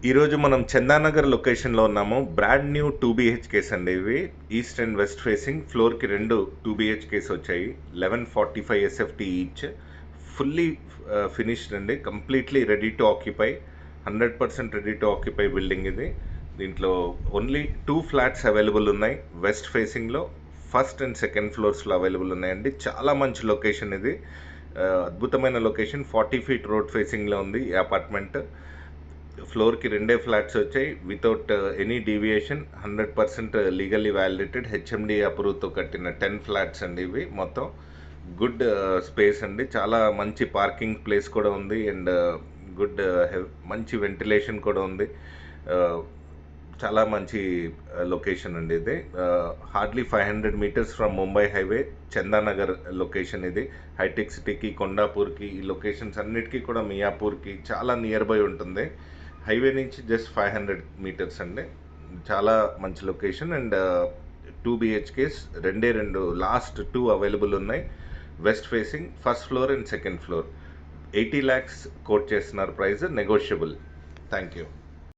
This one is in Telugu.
ఈరోజు మనం చందానగర్ లొకేషన్లో ఉన్నాము. బ్రాండ్ న్యూ 2 BHKs అండి ఇవి. ఈస్ట్ అండ్ వెస్ట్ ఫేసింగ్ ఫ్లోర్కి రెండు 2 BHKs వచ్చాయి. 1145 SFT ఈచ్. ఫుల్లీ ఫినిష్డ్ అండి, completely ready to occupy. 100% ready to occupy building ఇది. దీంట్లో ఓన్లీ 2 ఫ్లాట్స్ అవైలబుల్ ఉన్నాయి. వెస్ట్ ఫేసింగ్లో ఫస్ట్ అండ్ సెకండ్ ఫ్లోర్స్లో అవైలబుల్ ఉన్నాయండి. చాలా మంచి లొకేషన్ ఇది. అద్భుతమైన లొకేషన్. 40 ఫీట్ రోడ్ ఫేసింగ్లో ఉంది ఈ అపార్ట్మెంట్. ఫ్లోర్కి రెండే ఫ్లాట్స్ వచ్చాయి without any deviation. 100% legally validated HMD అప్రూవ్తో కట్టిన 10 ఫ్లాట్స్ అండి ఇవి. మొత్తం గుడ్ స్పేస్ అండి. చాలా మంచి పార్కింగ్ ప్లేస్ కూడా ఉంది అండ్ గుడ్ మంచి వెంటిలేషన్ కూడా ఉంది. చాలా మంచి లొకేషన్ అండి ఇది. Hardly 500 metres from Mumbai highway. Chandanagar location ఇది. హైటెక్ సిటీకి, కొండాపూర్కి, ఈ లొకేషన్స్ అన్నిటికీ కూడా మియాపూర్కి చాలా నియర్ బై ఉంటుంది. హైవే నుంచి జస్ట్ 500 మీటర్స్ అండి. చాలా మంచి లొకేషన్ అండ్ 2 BHKs రెండు లాస్ట్ 2 అవైలబుల్ ఉన్నాయి. West facing first floor and second floor. 80 lakhs quote చేస్తున్నారు ప్రైస్, నెగోషియబుల్. Thank you.